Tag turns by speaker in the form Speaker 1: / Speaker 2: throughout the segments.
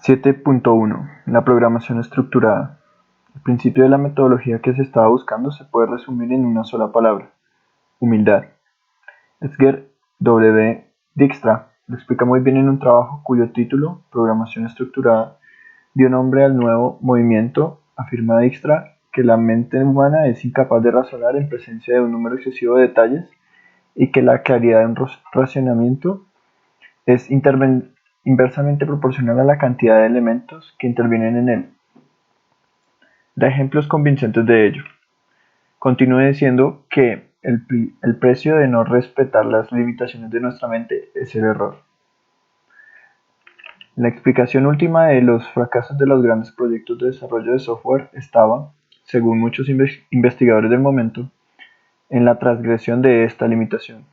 Speaker 1: 7.1 La programación estructurada. El principio de la metodología que se estaba buscando se puede resumir en una sola palabra: humildad. Edgar W. Dijkstra lo explica muy bien en un trabajo cuyo título, Programación estructurada, dio nombre al nuevo movimiento. Afirma Dijkstra que la mente humana es incapaz de razonar en presencia de un número excesivo de detalles y que la claridad de un racionamiento es inversamente proporcional a la cantidad de elementos que intervienen en él. Da ejemplos convincentes de ello. Continúa diciendo que el precio de no respetar las limitaciones de nuestra mente es el error. La explicación última de los fracasos de los grandes proyectos de desarrollo de software estaba, según muchos investigadores del momento, en la transgresión de esta limitación.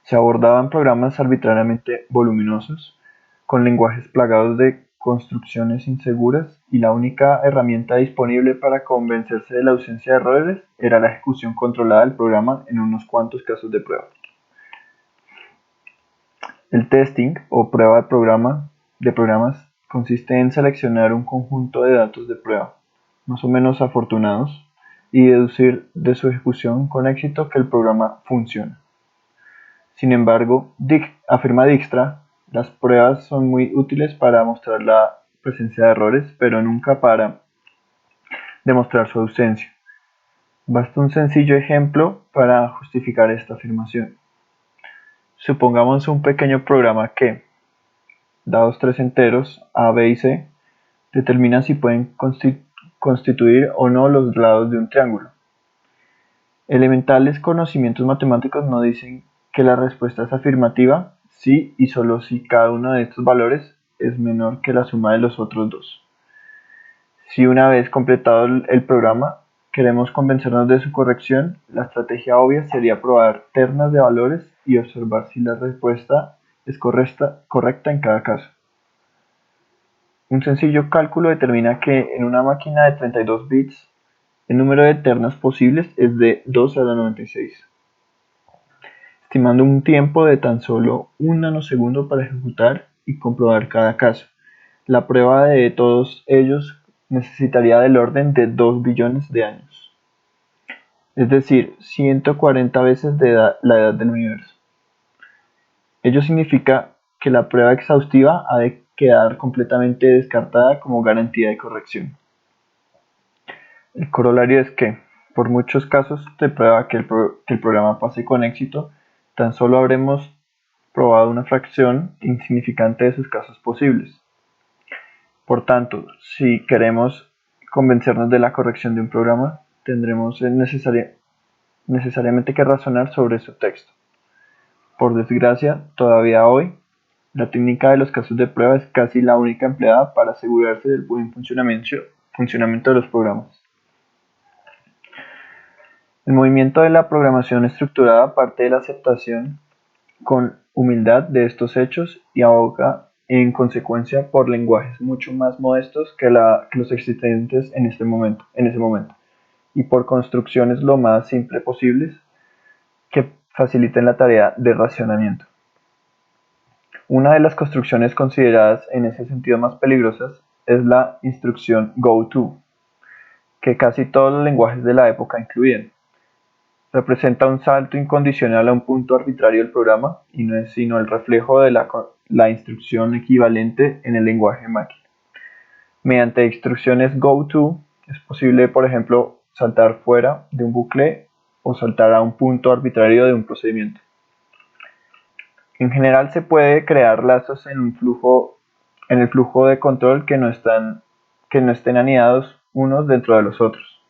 Speaker 1: Se abordaban programas arbitrariamente voluminosos, con lenguajes plagados de construcciones inseguras, y la única herramienta disponible para convencerse de la ausencia de errores era la ejecución controlada del programa en unos cuantos casos de prueba. El testing, o prueba de programas, consiste en seleccionar un conjunto de datos de prueba, más o menos afortunados, y deducir de su ejecución con éxito que el programa funciona. Sin embargo, afirma Dijkstra, las pruebas son muy útiles para mostrar la presencia de errores, pero nunca para demostrar su ausencia. Basta un sencillo ejemplo para justificar esta afirmación. Supongamos un pequeño programa que, dados tres enteros, a, b y c, determina si pueden constituir o no los lados de un triángulo. Elementales conocimientos matemáticos nos dicen que la respuesta es afirmativa si y solo si cada uno de estos valores es menor que la suma de los otros dos. Si una vez completado el programa queremos convencernos de su corrección, la estrategia obvia sería probar ternas de valores y observar si la respuesta es correcta en cada caso. Un sencillo cálculo determina que en una máquina de 32 bits el número de ternas posibles es de 2 a la 96. Estimando un tiempo de tan solo un nanosegundo para ejecutar y comprobar cada caso. La prueba de todos ellos necesitaría del orden de 2 billones de años, es decir, 140 veces la edad del universo. Ello significa que la prueba exhaustiva ha de quedar completamente descartada como garantía de corrección. El corolario es que, por muchos casos de prueba que el programa pase con éxito, tan solo habremos probado una fracción insignificante de sus casos posibles. Por tanto, si queremos convencernos de la corrección de un programa, tendremos necesariamente que razonar sobre su texto. Por desgracia, todavía hoy, la técnica de los casos de prueba es casi la única empleada para asegurarse del buen funcionamiento de los programas. El movimiento de la programación estructurada parte de la aceptación con humildad de estos hechos y aboga en consecuencia por lenguajes mucho más modestos que los existentes en ese momento, y por construcciones lo más simples posibles que faciliten la tarea de racionamiento. Una de las construcciones consideradas en ese sentido más peligrosas es la instrucción GoTo, que casi todos los lenguajes de la época incluían. Representa un salto incondicional a un punto arbitrario del programa y no es sino el reflejo de la instrucción equivalente en el lenguaje máquina. Mediante instrucciones GoTo es posible, por ejemplo, saltar fuera de un bucle o saltar a un punto arbitrario de un procedimiento. En general se puede crear lazos en el flujo de control que no estén anidados unos dentro de los otros.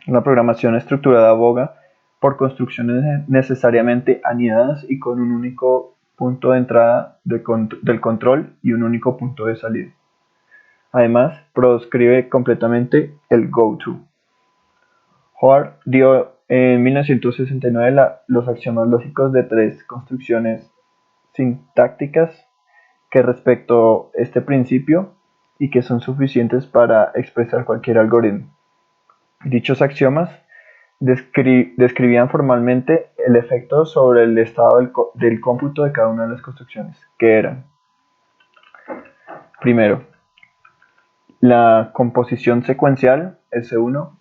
Speaker 1: La programación estructurada aboga por construcciones necesariamente anidadas y con un único punto de entrada del control y un único punto de salida. Además, proscribe completamente el GoTo. Hoare dio en 1969 los axiomas lógicos de tres construcciones sintácticas que respecto a este principio y que son suficientes para expresar cualquier algoritmo. Dichos axiomas describían formalmente el efecto sobre el estado del cómputo de cada una de las construcciones, que eran: Primero, la composición secuencial S1,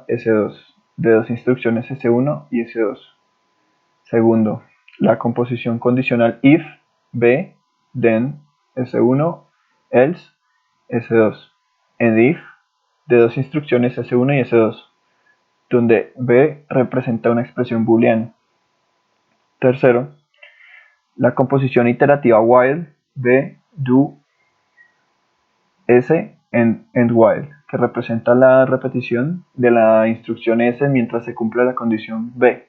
Speaker 1: S2, de dos instrucciones S1 y S2. Segundo, la composición condicional if, B, then, S1, else, S2, and if, de dos instrucciones S1 y S2, donde B representa una expresión booleana. Tercero, la composición iterativa while, B, do, S, and while, que representa la repetición de la instrucción S mientras se cumple la condición B.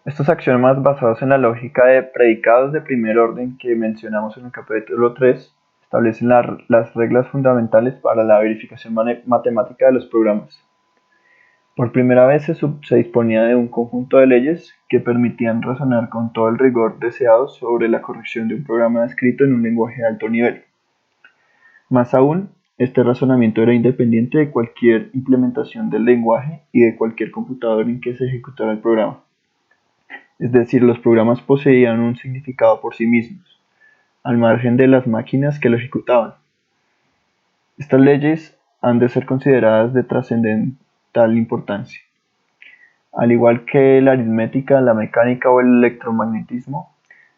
Speaker 1: Estos axiomas basados en la lógica de predicados de primer orden que mencionamos en el capítulo 3 establecen las reglas fundamentales para la verificación matemática de los programas. Por primera vez se disponía de un conjunto de leyes que permitían razonar con todo el rigor deseado sobre la corrección de un programa escrito en un lenguaje de alto nivel. Más aún, este razonamiento era independiente de cualquier implementación del lenguaje y de cualquier computador en que se ejecutara el programa. Es decir, los programas poseían un significado por sí mismos, al margen de las máquinas que lo ejecutaban. Estas leyes han de ser consideradas de trascendental importancia. Al igual que la aritmética, la mecánica o el electromagnetismo,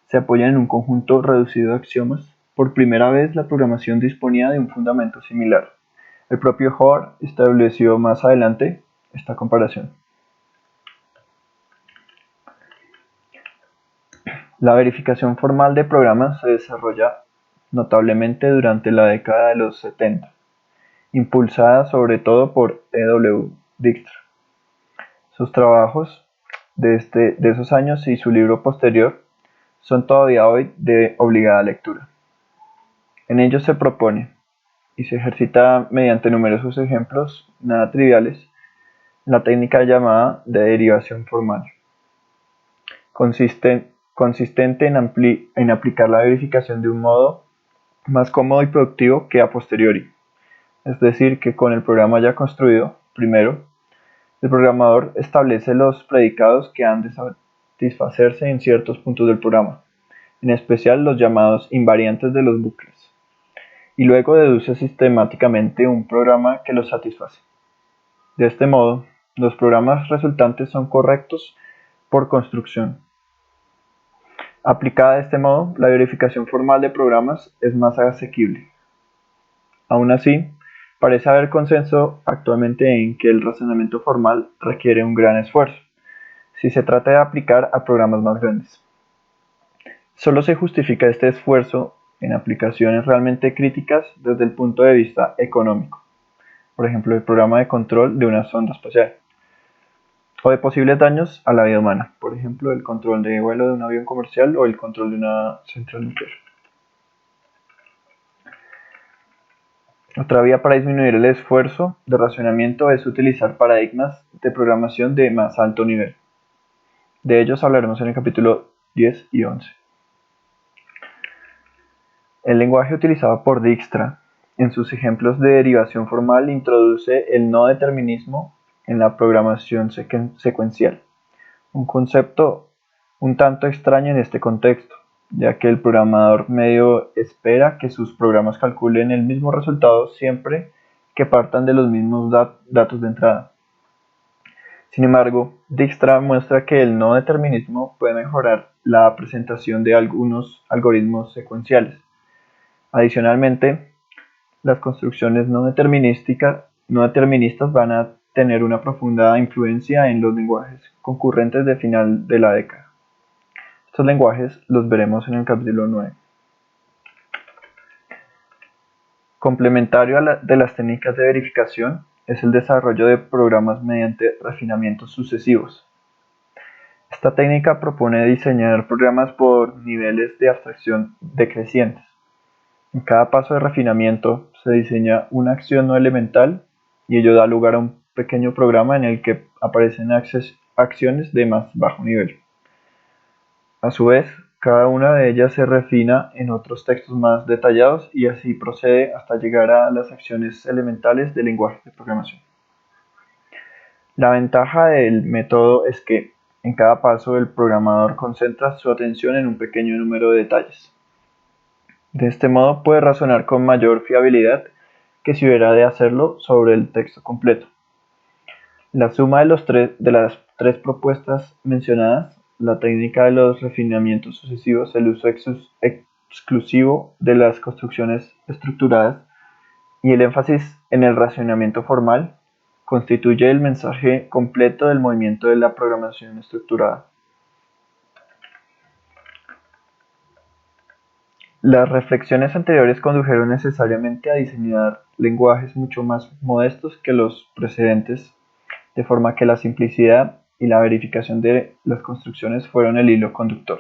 Speaker 1: se apoyan en un conjunto reducido de axiomas. Por primera vez, la programación disponía de un fundamento similar. El propio Hoare estableció más adelante esta comparación. La verificación formal de programas se desarrolla notablemente durante la década de los 70, impulsada sobre todo por E.W. Dijkstra. Sus trabajos de esos años y su libro posterior son todavía hoy de obligada lectura. En ellos se propone, y se ejercita mediante numerosos ejemplos nada triviales, la técnica llamada de derivación formal, consistente en aplicar la verificación de un modo más cómodo y productivo que a posteriori, es decir, que con el programa ya construido, primero, el programador establece los predicados que han de satisfacerse en ciertos puntos del programa, en especial los llamados invariantes de los bucles, y luego deduce sistemáticamente un programa que los satisface. De este modo, los programas resultantes son correctos por construcción. Aplicada de este modo, la verificación formal de programas es más asequible. Aún así, parece haber consenso actualmente en que el razonamiento formal requiere un gran esfuerzo, si se trata de aplicar a programas más grandes. Solo se justifica este esfuerzo en aplicaciones realmente críticas desde el punto de vista económico, por ejemplo el programa de control de una sonda espacial, o de posibles daños a la vida humana, por ejemplo el control de vuelo de un avión comercial o el control de una central nuclear. Otra vía para disminuir el esfuerzo de racionamiento es utilizar paradigmas de programación de más alto nivel. De ellos hablaremos en el capítulo 10 y 11. El lenguaje utilizado por Dijkstra en sus ejemplos de derivación formal introduce el no determinismo en la programación secuencial, un concepto un tanto extraño en este contexto, ya que el programador medio espera que sus programas calculen el mismo resultado siempre que partan de los mismos datos de entrada. Sin embargo, Dijkstra muestra que el no determinismo puede mejorar la presentación de algunos algoritmos secuenciales. Adicionalmente, las construcciones no deterministas van a tener una profunda influencia en los lenguajes concurrentes de final de la década. Estos lenguajes los veremos en el capítulo 9. Complementario de las técnicas de verificación es el desarrollo de programas mediante refinamientos sucesivos. Esta técnica propone diseñar programas por niveles de abstracción decrecientes. En cada paso de refinamiento se diseña una acción no elemental y ello da lugar a un pequeño programa en el que aparecen acciones de más bajo nivel. A su vez, cada una de ellas se refina en otros textos más detallados y así procede hasta llegar a las acciones elementales del lenguaje de programación. La ventaja del método es que, En cada paso, el programador concentra su atención en un pequeño número de detalles. De este modo puede razonar con mayor fiabilidad que si hubiera de hacerlo sobre el texto completo. La suma de las tres propuestas mencionadas, la técnica de los refinamientos sucesivos, el uso exclusivo de las construcciones estructuradas y el énfasis en el racionamiento formal, constituye el mensaje completo del movimiento de la programación estructurada. Las reflexiones anteriores condujeron necesariamente a diseñar lenguajes mucho más modestos que los precedentes, de forma que la simplicidad y la verificación de las construcciones fueron el hilo conductor.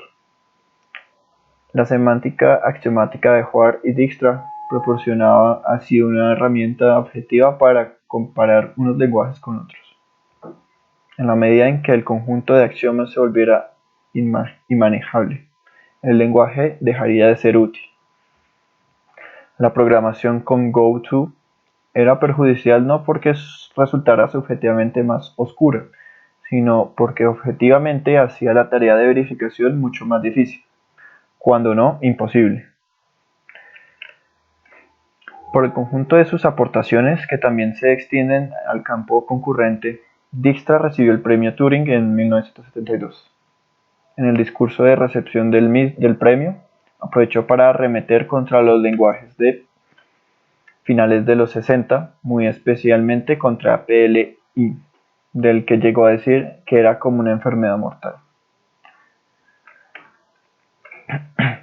Speaker 1: La semántica axiomática de Hoare y Dijkstra proporcionaba así una herramienta objetiva para comparar unos lenguajes con otros. En la medida en que el conjunto de axiomas se volviera inmanejable, el lenguaje dejaría de ser útil. La programación con GoTo era perjudicial no porque resultara subjetivamente más oscura, sino porque objetivamente hacía la tarea de verificación mucho más difícil, cuando no imposible. Por el conjunto de sus aportaciones, que también se extienden al campo concurrente, Dijkstra recibió el premio Turing en 1972. En el discurso de recepción del premio, aprovechó para arremeter contra los lenguajes de finales de los 60, muy especialmente contra PLI, del que llegó a decir que era como una enfermedad mortal.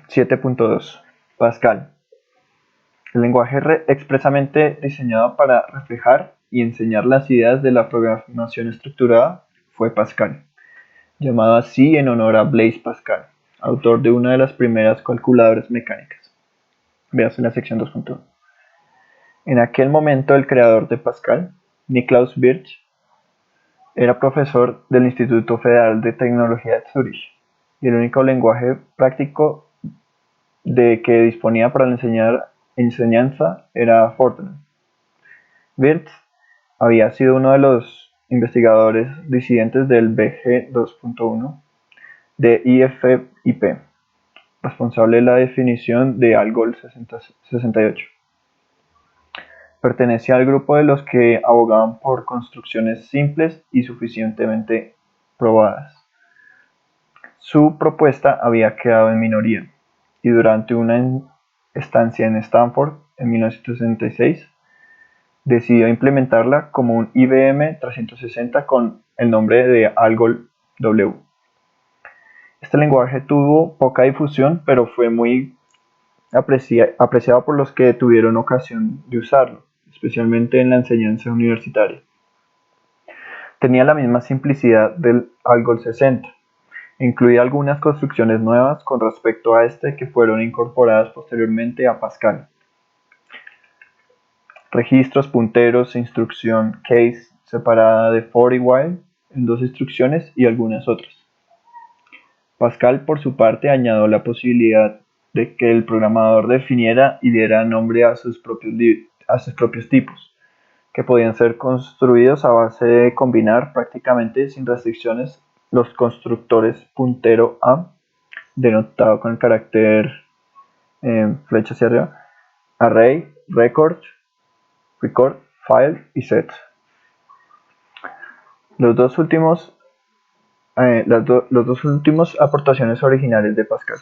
Speaker 1: 7.2 Pascal. El lenguaje expresamente diseñado para reflejar y enseñar las ideas de la programación estructurada fue Pascal, llamado así en honor a Blaise Pascal, autor de una de las primeras calculadoras mecánicas. Veas en la sección 2.1. En aquel momento el creador de Pascal, Niklaus Birch, era profesor del Instituto Federal de Tecnología de Zúrich, y el único lenguaje práctico de que disponía para la enseñanza era Fortran. Birch había sido uno de los investigadores disidentes del BG 2.1 de IFIP, responsable de la definición de ALGOL 68. Pertenecía al grupo de los que abogaban por construcciones simples y suficientemente probadas. Su propuesta había quedado en minoría, y durante una estancia en Stanford en 1966 decidió implementarla como un IBM 360 con el nombre de ALGOL W. Este lenguaje tuvo poca difusión, pero fue muy apreciado por los que tuvieron ocasión de usarlo, especialmente en la enseñanza universitaria. Tenía la misma simplicidad del ALGOL 60, e incluía algunas construcciones nuevas con respecto a este que fueron incorporadas posteriormente a Pascal. Registros, punteros, instrucción case separada de for y while en dos instrucciones y algunas otras. Pascal, por su parte, añadió la posibilidad de que el programador definiera y diera nombre a sus propios tipos, que podían ser construidos a base de combinar prácticamente sin restricciones los constructores puntero a, denotado con el carácter flecha hacia arriba, array, record, file y set. Los dos últimos aportaciones originales de Pascal.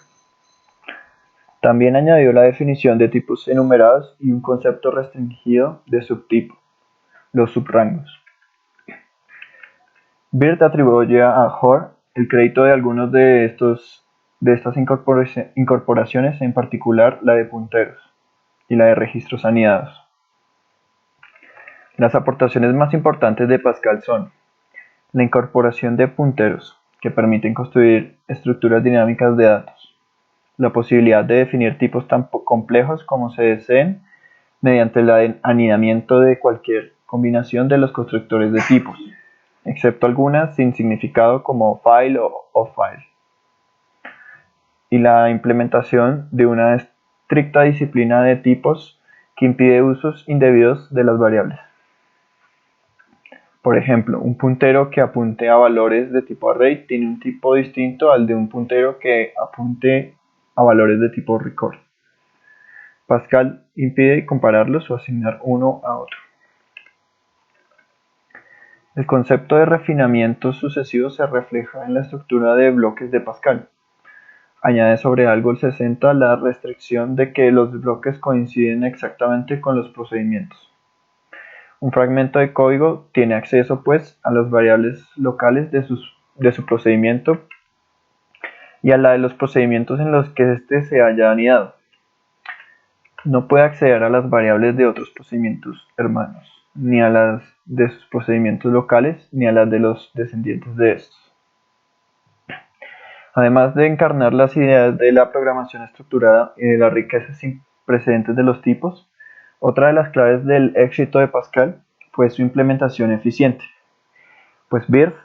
Speaker 1: También añadió la definición de tipos enumerados y un concepto restringido de subtipo, los subrangos. Bird atribuye a Hoare el crédito de algunos de estas incorporaciones, en particular la de punteros y la de registros anidados. Las aportaciones más importantes de Pascal son la incorporación de punteros, que permiten construir estructuras dinámicas de datos, la posibilidad de definir tipos tan complejos como se deseen mediante el anidamiento de cualquier combinación de los constructores de tipos, excepto algunas sin significado como file o file, y la implementación de una estricta disciplina de tipos que impide usos indebidos de las variables. Por ejemplo, un puntero que apunte a valores de tipo array tiene un tipo distinto al de un puntero que apunte a valores de tipo record. Pascal impide compararlos o asignar uno a otro. El concepto de refinamientos sucesivos se refleja en la estructura de bloques de Pascal. Añade sobre algo el 60 la restricción de que los bloques coinciden exactamente con los procedimientos. Un fragmento de código tiene acceso, pues, a las variables locales de su procedimiento y a la de los procedimientos en los que éste se haya anidado. No puede acceder a las variables de otros procedimientos hermanos, ni a las de sus procedimientos locales, ni a las de los descendientes de estos. Además de encarnar las ideas de la programación estructurada y de la riqueza sin precedentes de los tipos, otra de las claves del éxito de Pascal fue su implementación eficiente, pues Wirth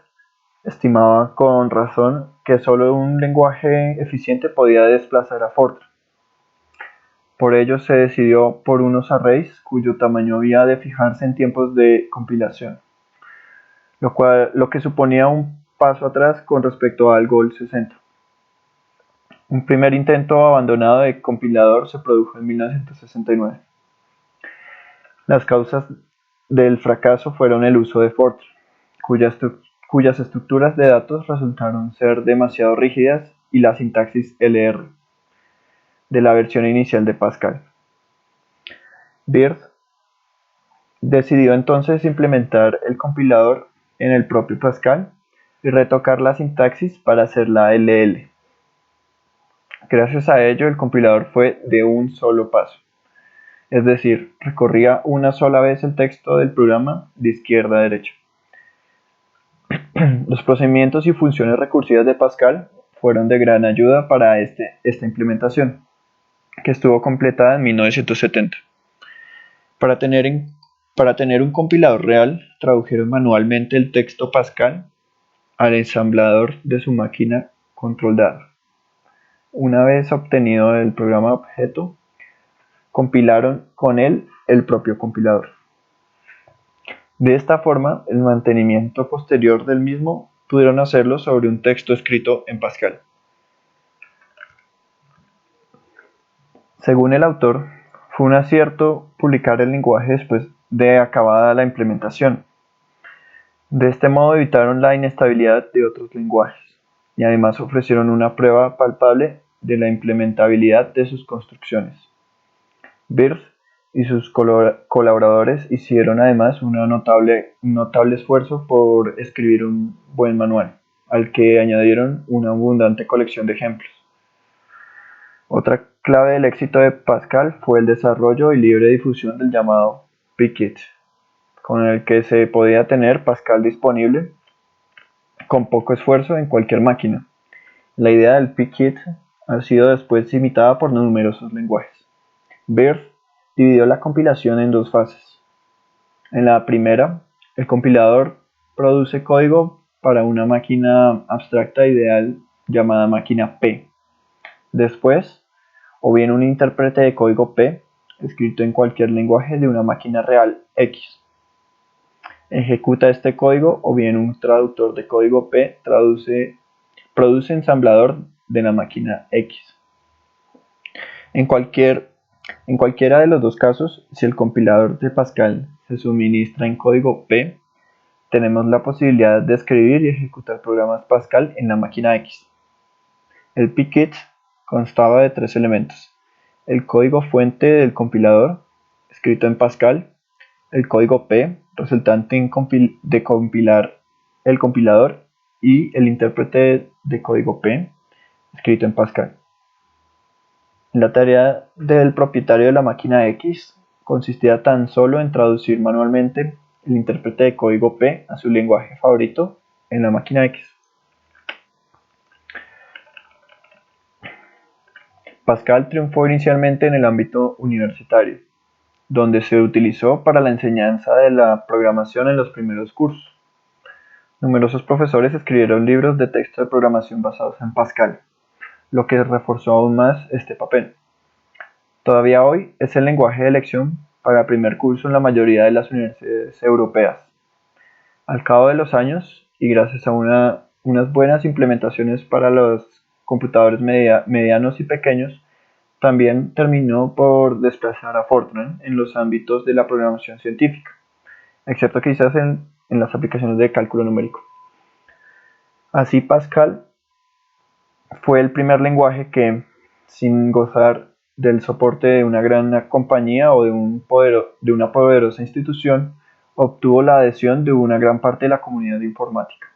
Speaker 1: estimaba con razón que solo un lenguaje eficiente podía desplazar a Fortran. Por ello se decidió por unos arrays cuyo tamaño había de fijarse en tiempos de compilación, lo que suponía un paso atrás con respecto al Goal 60. Un primer intento abandonado de compilador se produjo en 1969. Las causas del fracaso fueron el uso de Fortran, cuyas estructuras de datos resultaron ser demasiado rígidas, y la sintaxis LR de la versión inicial de Pascal. Wirth decidió entonces implementar el compilador en el propio Pascal y retocar la sintaxis para hacerla LL. Gracias a ello, el compilador fue de un solo paso, es decir, recorría una sola vez el texto del programa de izquierda a derecha. Los procedimientos y funciones recursivas de Pascal fueron de gran ayuda para esta implementación, que estuvo completada en 1970. Para tener un compilador real, tradujeron manualmente el texto Pascal al ensamblador de su máquina control data. Una vez obtenido el programa objeto, compilaron con él el propio compilador. De esta forma, el mantenimiento posterior del mismo pudieron hacerlo sobre un texto escrito en Pascal. Según el autor, fue un acierto publicar el lenguaje después de acabada la implementación. De este modo evitaron la inestabilidad de otros lenguajes y además ofrecieron una prueba palpable de la implementabilidad de sus construcciones. Wirth y sus colaboradores hicieron además un notable esfuerzo por escribir un buen manual, al que añadieron una abundante colección de ejemplos. Otra clave del éxito de Pascal fue el desarrollo y libre difusión del llamado PKit, con el que se podía tener Pascal disponible con poco esfuerzo en cualquier máquina. La idea del PKit ha sido después imitada por numerosos lenguajes. Wirth dividió la compilación en dos fases. En la primera, el compilador produce código para una máquina abstracta ideal llamada máquina P. Después, o bien un intérprete de código P, escrito en cualquier lenguaje de una máquina real X, ejecuta este código, o bien un traductor de código P produce ensamblador de la máquina X. En cualquiera de los dos casos, si el compilador de Pascal se suministra en código P, tenemos la posibilidad de escribir y ejecutar programas Pascal en la máquina X. El PKit constaba de tres elementos: el código fuente del compilador, escrito en Pascal; el código P, resultante de compilar el compilador; y el intérprete de código P, escrito en Pascal. La tarea del propietario de la máquina X consistía tan solo en traducir manualmente el intérprete de código P a su lenguaje favorito en la máquina X. Pascal triunfó inicialmente en el ámbito universitario, donde se utilizó para la enseñanza de la programación en los primeros cursos. Numerosos profesores escribieron libros de texto de programación basados en Pascal, lo que reforzó aún más este papel. Todavía hoy es el lenguaje de elección para primer curso en la mayoría de las universidades europeas. Al cabo de los años, y gracias a unas buenas implementaciones para los computadores medianos y pequeños, también terminó por desplazar a Fortran en los ámbitos de la programación científica, excepto quizás en las aplicaciones de cálculo numérico. Así, Pascal fue el primer lenguaje que, sin gozar del soporte de una gran compañía o de una poderosa institución, obtuvo la adhesión de una gran parte de la comunidad informática.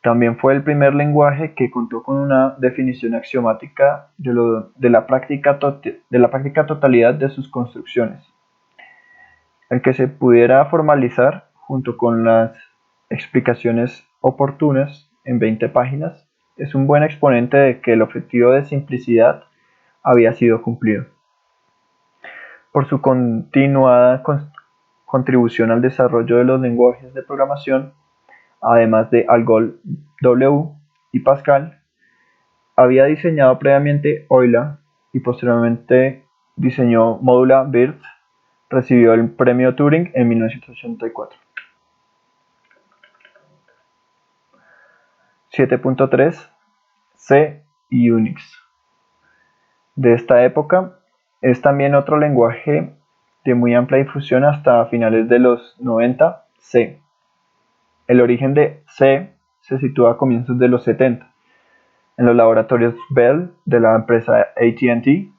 Speaker 1: También fue el primer lenguaje que contó con una definición axiomática de la práctica totalidad de sus construcciones. El que se pudiera formalizar, junto con las explicaciones oportunas en 20 páginas, es un buen exponente de que el objetivo de simplicidad había sido cumplido. Por su continuada contribución al desarrollo de los lenguajes de programación, además de Algol W y Pascal, había diseñado previamente Euler y posteriormente diseñó Modula Wirth. Recibió el premio Turing en 1984. 7.3 C y Unix. De esta época es también otro lenguaje de muy amplia difusión hasta finales de los 90, C. El origen de C se sitúa a comienzos de los 70, en los laboratorios Bell de la empresa AT&T.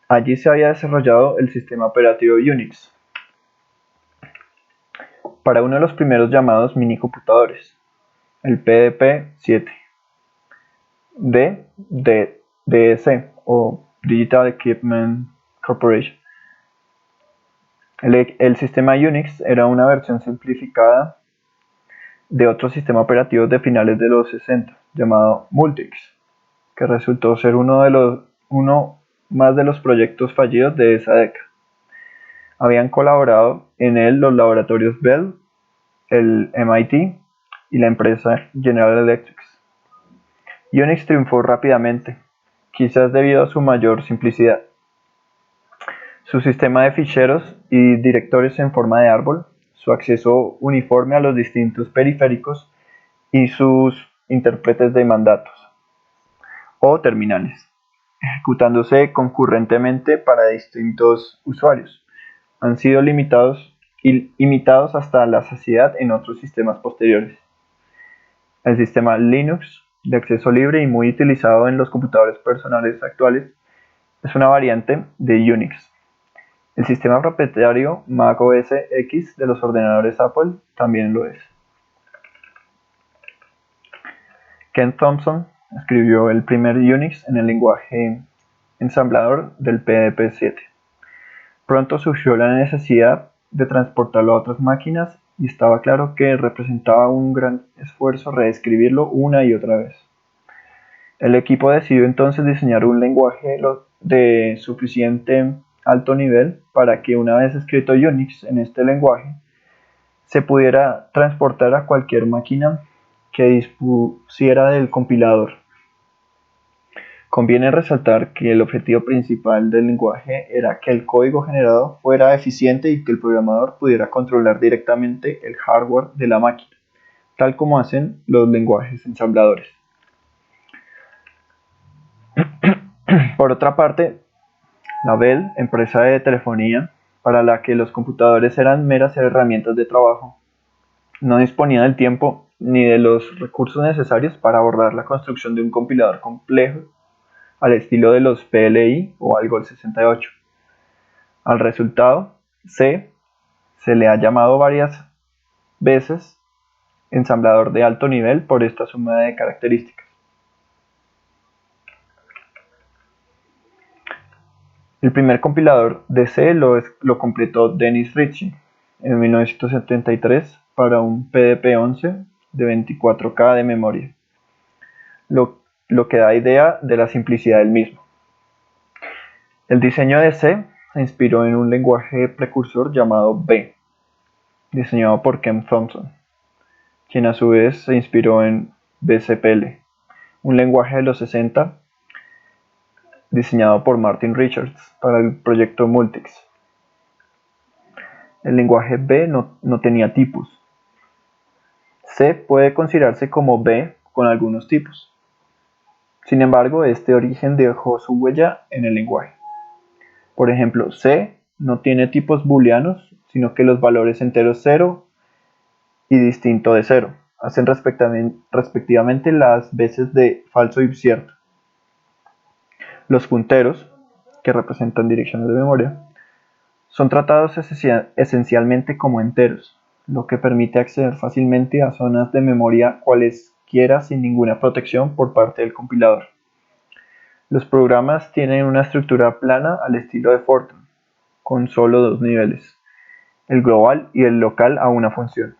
Speaker 1: Allí se había desarrollado el sistema operativo Unix para uno de los primeros llamados minicomputadores, el PDP-7 de DEC o Digital Equipment Corporation. El sistema Unix era una versión simplificada de otro sistema operativo de finales de los 60 llamado Multics, que resultó ser uno más de los proyectos fallidos de esa década. Habían colaborado en él los laboratorios Bell, el MIT y la empresa General Electric. Unix triunfó rápidamente, quizás debido a su mayor simplicidad. Su sistema de ficheros y directorios en forma de árbol, su acceso uniforme a los distintos periféricos y sus intérpretes de mandatos o terminales, ejecutándose concurrentemente para distintos usuarios, han sido imitados hasta la saciedad en otros sistemas posteriores. El sistema Linux, de acceso libre y muy utilizado en los computadores personales actuales, es una variante de Unix. El sistema propietario Mac OS X de los ordenadores Apple también lo es. Ken Thompson escribió el primer Unix en el lenguaje ensamblador del PDP-7. Pronto surgió la necesidad de transportarlo a otras máquinas y estaba claro que representaba un gran esfuerzo reescribirlo una y otra vez. El equipo decidió entonces diseñar un lenguaje de suficiente alto nivel para que una vez escrito Unix en este lenguaje, se pudiera transportar a cualquier máquina que dispusiera del compilador. Conviene resaltar que el objetivo principal del lenguaje era que el código generado fuera eficiente y que el programador pudiera controlar directamente el hardware de la máquina, tal como hacen los lenguajes ensambladores. Por otra parte, la Bell, empresa de telefonía, para la que los computadores eran meras herramientas de trabajo, no disponía del tiempo ni de los recursos necesarios para abordar la construcción de un compilador complejo al estilo de los PLI o Algol 68. Al resultado, C se le ha llamado varias veces ensamblador de alto nivel por esta suma de características. El primer compilador de C lo completó Dennis Ritchie en 1973 para un PDP-11 de 24K de memoria, lo que da idea de la simplicidad del mismo. El diseño de C se inspiró en un lenguaje precursor llamado B, diseñado por Ken Thompson, quien a su vez se inspiró en BCPL, un lenguaje de los 60 diseñado por Martin Richards para el proyecto Multics. El lenguaje B no tenía tipos, C puede considerarse como B con algunos tipos. Sin embargo, este origen dejó su huella en el lenguaje. Por ejemplo, C no tiene tipos booleanos, sino que los valores enteros 0 y distinto de 0 hacen respectivamente las veces de falso y cierto. Los punteros, que representan direcciones de memoria, son tratados esencialmente como enteros, lo que permite acceder fácilmente a zonas de memoria cualesquiera sin ninguna protección por parte del compilador. Los programas tienen una estructura plana al estilo de Fortran, con solo dos niveles, el global y el local a una función.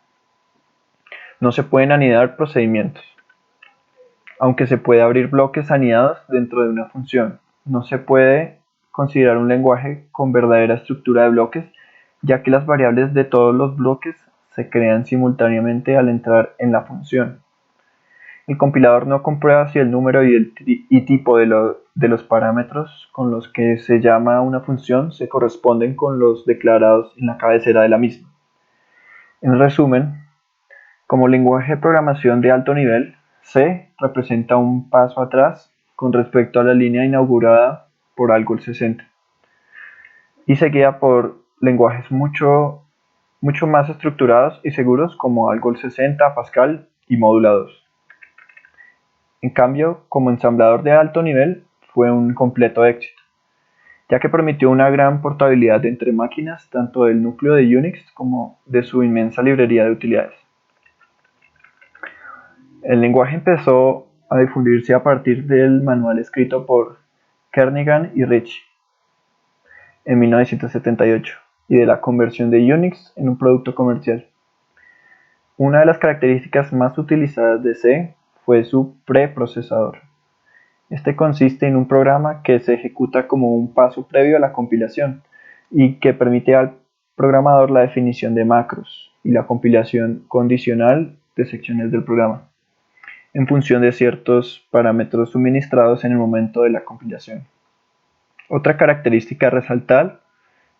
Speaker 1: No se pueden anidar procedimientos, aunque se puede abrir bloques anidados dentro de una función. No se puede considerar un lenguaje con verdadera estructura de bloques, ya que las variables de todos los bloques se crean simultáneamente al entrar en la función. El compilador no comprueba si el número y tipo de los parámetros con los que se llama una función se corresponden con los declarados en la cabecera de la misma. En resumen, como lenguaje de programación de alto nivel, C representa un paso atrás con respecto a la línea inaugurada por Algol 60 y seguida por lenguajes mucho más estructurados y seguros como Algol 60, Pascal y Modula 2. En cambio, como ensamblador de alto nivel, fue un completo éxito, ya que permitió una gran portabilidad entre máquinas tanto del núcleo de Unix como de su inmensa librería de utilidades. El lenguaje empezó a difundirse a partir del manual escrito por Kernighan y Rich en 1978 y de la conversión de Unix en un producto comercial. Una de las características más utilizadas de C fue su preprocesador. Este consiste en un programa que se ejecuta como un paso previo a la compilación y que permite al programador la definición de macros y la compilación condicional de secciones del programa, en función de ciertos parámetros suministrados en el momento de la compilación. Otra característica a resaltar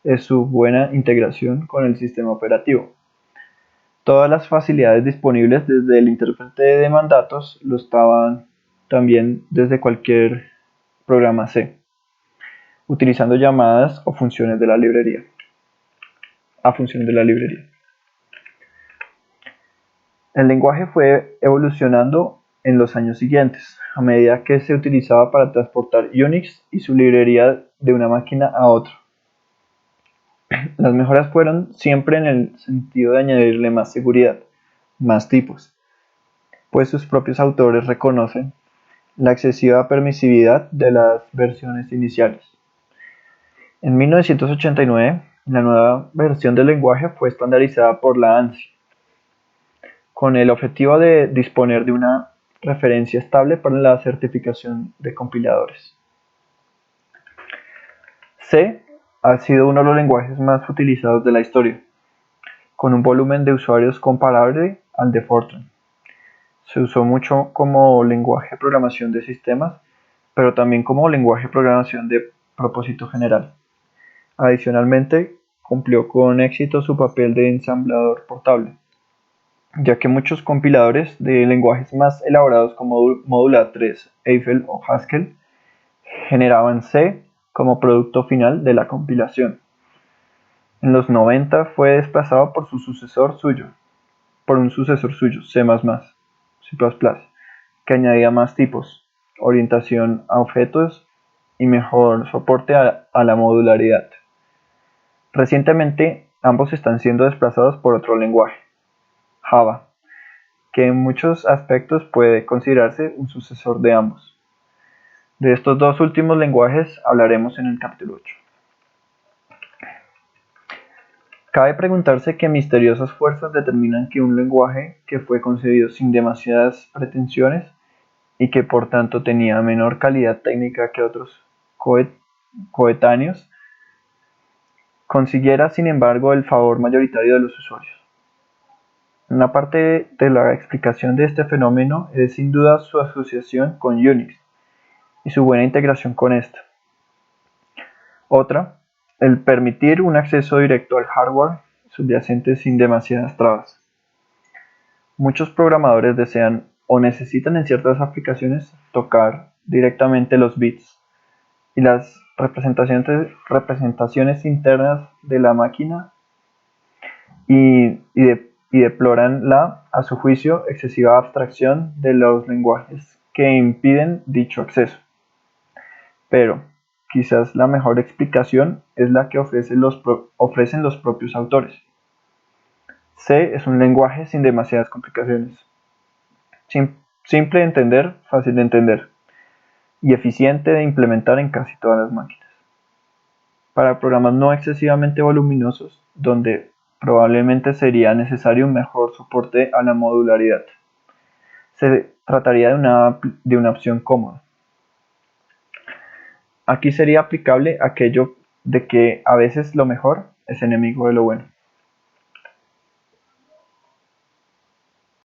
Speaker 1: es su buena integración con el sistema operativo. Todas las facilidades disponibles desde el intérprete de mandatos lo estaban también desde cualquier programa C, utilizando llamadas o funciones de la librería. El lenguaje fue evolucionando en los años siguientes, a medida que se utilizaba para transportar Unix y su librería de una máquina a otra. Las mejoras fueron siempre en el sentido de añadirle más seguridad, más tipos, pues sus propios autores reconocen la excesiva permisividad de las versiones iniciales. En 1989, la nueva versión del lenguaje fue estandarizada por la ANSI, con el objetivo de disponer de una referencia estable para la certificación de compiladores. C ha sido uno de los lenguajes más utilizados de la historia, con un volumen de usuarios comparable al de Fortran. Se usó mucho como lenguaje de programación de sistemas, pero también como lenguaje de programación de propósito general. Adicionalmente, cumplió con éxito su papel de ensamblador portable, ya que muchos compiladores de lenguajes más elaborados como Modula 3, Eiffel o Haskell generaban C como producto final de la compilación. En los 90 fue desplazado por un sucesor suyo, C++, C++, que añadía más tipos, orientación a objetos y mejor soporte a la modularidad. Recientemente, ambos están siendo desplazados por otro lenguaje, Java, que en muchos aspectos puede considerarse un sucesor de ambos. De estos dos últimos lenguajes hablaremos en el capítulo 8. Cabe preguntarse qué misteriosas fuerzas determinan que un lenguaje que fue concebido sin demasiadas pretensiones y que por tanto tenía menor calidad técnica que otros coetáneos, consiguiera sin embargo el favor mayoritario de los usuarios. Una parte de la explicación de este fenómeno es sin duda su asociación con Unix y su buena integración con esta. Otra, el permitir un acceso directo al hardware subyacente sin demasiadas trabas. Muchos programadores desean o necesitan en ciertas aplicaciones tocar directamente los bits y las representaciones internas de la máquina y deploran la, a su juicio, excesiva abstracción de los lenguajes que impiden dicho acceso. Pero quizás la mejor explicación es la que ofrecen los propios autores. C es un lenguaje sin demasiadas complicaciones, simple de entender, fácil de entender y eficiente de implementar en casi todas las máquinas. Para programas no excesivamente voluminosos, donde probablemente sería necesario un mejor soporte a la modularidad. Se trataría de una opción cómoda. Aquí sería aplicable aquello de que a veces lo mejor es enemigo de lo bueno.